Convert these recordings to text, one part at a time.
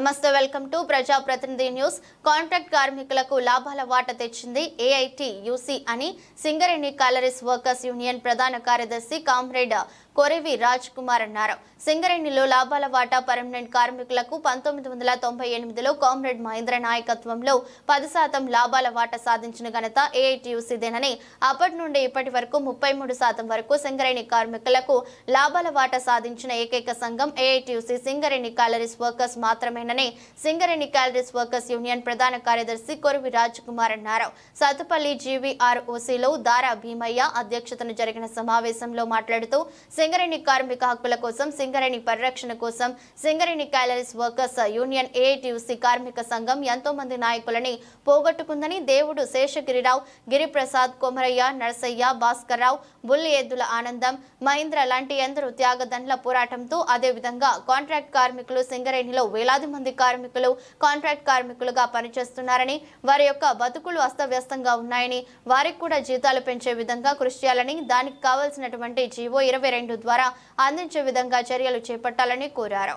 నమస్తే welcome to ప్రజాప్రతినిధి news. Contract కార్మికులకు లాభాల వాట తెచ్చింది ఏఐటీయూసీ అని సింగరేణి కాలరీస్ వర్కర్స్ యూనియన్ ప్రధాన కార్యదర్శి కామ్రేడ్ కొరివి రాజ్ కుమార్ అన్నారు. సింగరేణిలో లాభాల వాటా పర్మనెంట్ కార్మికులకు 1998లో కామ్రేడ్ మహేంద్ర నాయకత్వంలో 10% లాభాల వాటా సాధించిన ఘనత ఏఐటీయూసీదేనని, అప్పటి నుండి ఇప్పటి వరకు 33% వరకు సింగరేణి కార్మికులకు లాభాల వాటా సాధించిన ఏకైక సంఘం ఏఐటీయూసీ సింగరేణి కాలరీస్ వర్కర్స్ మాత్రమేనని సింగరేణి కాలరీస్ వర్కర్స్ యూనియన్ ప్రధాన కార్యదర్శి కొరివి రాజ్ కుమార్ అన్నారు. సత్తుపల్లి జీవీఆర్ఓసీలో దారా భీమయ్య అధ్యక్షతన జరిగిన సమావేశంలో మాట్లాడుతూ సింగరేణి కార్మిక హక్కుల కోసం, సింగరేణి పరిరక్షణ కోసం Singareni collieries workers union AITUC కార్మిక సంఘం ఎంతో మంది నాయకులని పోగొట్టుకుందని, దేవుడు శేషగిరిరావు, గిరిప్రసాద్, కొమరయ్య, నరసయ్య, భాస్కర్రావు, బుల్లి ఎద్దుల ఆనందం, మహేంద్ర లాంటి ఎందరో త్యాగదండ్ల పోరాటంతో, అదేవిధంగా కాంట్రాక్ట్ కార్మికులు సింగరేణిలో వేలాది మంది కార్మికులు కాంట్రాక్ట్ కార్మికులుగా పనిచేస్తున్నారని, వారి యొక్క బతుకులు అస్తవ్యస్తంగా ఉన్నాయని, వారికి కూడా జీతాలు పెంచే విధంగా కృషి చేయాలని, దానికి కావాల్సినటువంటి జీవో 22 ద్వారా అందించే విధంగా చర్యలు చేపట్టాలని కోరారు.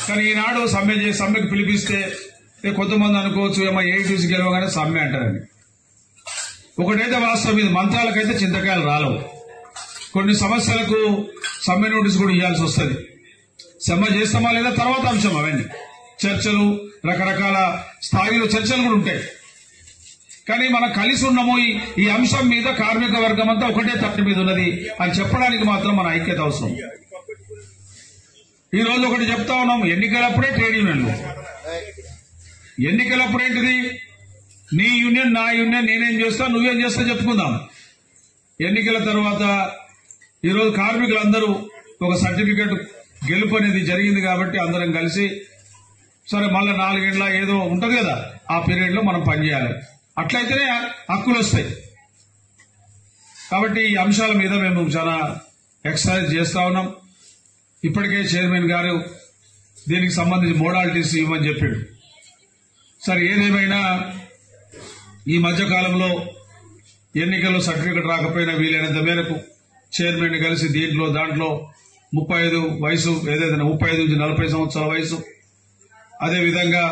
కానీ ఈనాడు సమ్మెకు పిలిపిస్తే కొంతమంది అనుకోవచ్చు, ఏమో ఏఐటీయూసీ గెలవగానే సమ్మె అంటారని. ఒకటైతే వాస్తవం, ఇది మంత్రాలకైతే చింతకాయలు రాలవు. కొన్ని సమస్యలకు సమ్మె నోటీసు కూడా ఇవ్వాల్సి వస్తుంది. సమ్మె చేస్తామా లేదా తర్వాత అంశం. అవన్నీ చర్చలు, రకరకాల స్థాయిలో చర్చలు కూడా ఉంటాయి. కానీ మనం కలిసి ఉన్నాము ఈ అంశం మీద, కార్మిక వర్గం అంతా ఒకటే తట్టు మీద ఉన్నది అని చెప్పడానికి మాత్రం మన ఐక్యత అవసరం. ఈ రోజు ఒకటి చెప్తా ఉన్నాం, ఎన్నికలప్పుడే ట్రేడ్ యూనియన్లు. ఎన్నికలప్పుడేంటిది, నీ యూనియన్ నా యూనియన్, నేనేం చేస్తా నువ్వేం చేస్తా చెప్పుకుందాం. ఎన్నికల తర్వాత ఈరోజు కార్మికులందరూ ఒక సర్టిఫికెట్ గెలుపు అనేది జరిగింది కాబట్టి అందరం కలిసి సరే మళ్ళీ 4 ఏళ్ల ఏదో ఉంటది కదా, ఆ పీరియడ్ లో మనం పనిచేయాలి. అట్లయితేనే హక్కులు వస్తాయి. కాబట్టి ఈ అంశాల మీద మేము చాలా ఎక్సర్సైజ్ చేస్తా ఉన్నాం. ఇప్పటికే చైర్మన్ గారు దీనికి సంబంధించి మోడాలిటీస్ ఇవ్వమని చెప్పాడు. సరే ఏదేమైనా ఈ మధ్యకాలంలో ఎన్నికల్లో సర్టిఫికెట్ రాకపోయినా వీలైనంత మేరకు చైర్మన్ కలిసి దాంట్లో 35 వయసు, ఏదైతే 35 నుంచి 40 సంవత్సరాల వయసు, అదేవిధంగా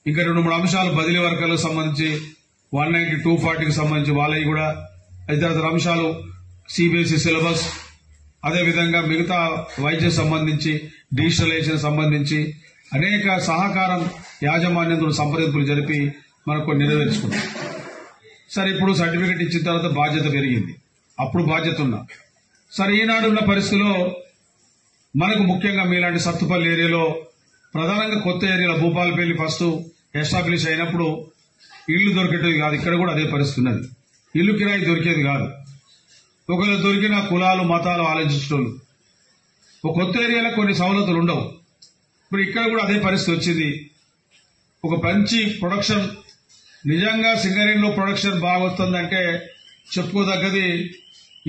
ఇంకా 2-3 అంశాలు బదిలీ వర్గాలకు సంబంధించి 190, 240కి సంబంధించి వాళ్ళవి కూడా, ఇతర అంశాలు సిబిఎస్ఈ సిలబస్, అదేవిధంగా మిగతా వైద్య సంబంధించి, డిజిటలైజేషన్ సంబంధించి అనేక సహకారం యాజమాన్యంతో సంప్రదింపులు జరిపి మనకు కొన్ని నెరవేర్చుకున్నాం. సరే ఇప్పుడు సర్టిఫికెట్ ఇచ్చిన తర్వాత బాధ్యత పెరిగింది. అప్పుడు బాధ్యత ఉన్నా సరే ఈనాడున్న పరిస్థితిలో మనకు ముఖ్యంగా మీలాంటి సత్తుపల్లి ఏరియాలో, ప్రధానంగా కొత్త ఏరియాలో భూపాలపల్లి ఫస్ట్ ఎస్టాబ్లిష్ అయినప్పుడు ఇళ్లు దొరికేది కాదు. ఇక్కడ కూడా అదే పరిస్థితి ఉన్నది. ఇల్లు కిరాయి దొరికేది కాదు. ఒకవేళ దొరికిన కులాలు, మతాలు ఆలోచించడం. ఒక కొత్త ఏరియాలో కొన్ని సవలతులు ఉండవు. ఇప్పుడు ఇక్కడ కూడా అదే పరిస్థితి వచ్చింది. ఒక మంచి ప్రొడక్షన్, నిజంగా సింగరేణిలో ప్రొడక్షన్ బాగా వస్తుందంటే చెప్పుకోదగ్గది.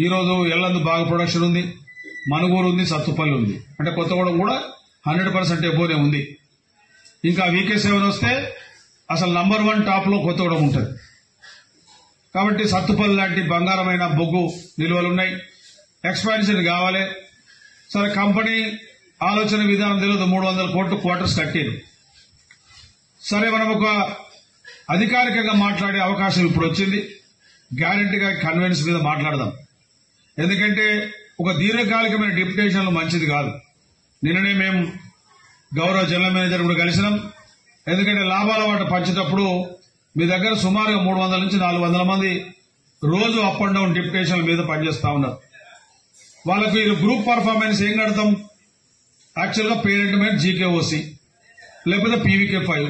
ఈరోజు ఎల్లందు బాగా ప్రొడక్షన్ ఉంది, మనుగూరు ఉంది, సత్తుపల్లి ఉంది. అంటే కొత్తగూడెం కూడా 100% ఎబోనే ఉంది. ఇంకా VK7 వస్తే అసలు నంబర్ 1 టాప్ లో కొత్తగూడెం ఉంటుంది. కాబట్టి సత్తుపల్లి లాంటి బంగారమైన బొగ్గు నిల్వలున్నాయి. ఎక్స్పాన్షన్ కావాలి. సరే కంపెనీ ఆలోచన విధానం తెలియదు. 300 కోట్లు క్వార్టర్స్ కట్టారు. సరే మనం ఒక అధికారికంగా మాట్లాడే అవకాశం ఇప్పుడు వచ్చింది. గ్యారంటీగా కన్వెన్స్ మీద మాట్లాడదాం. ఎందుకంటే ఒక దీర్ఘకాలికమైన డిప్యుటేషన్లు మంచిది కాదు. నిన్ననే మేము గౌరవ జనరల్ మేనేజర్ కూడా కలిసినాం. ఎందుకంటే లాభాల వాట పంచేటప్పుడు మీ దగ్గర సుమారుగా 300 నుంచి 400 మంది రోజు అప్ అండ్ డౌన్ డిప్యుటేషన్ల మీద పనిచేస్తా ఉన్నారు. వాళ్ళకు ఈ గ్రూప్ పర్ఫార్మెన్స్ ఏం కడతాం? యాక్చువల్ గా పేరెంట్ మీద GKOC లేకపోతే PVK5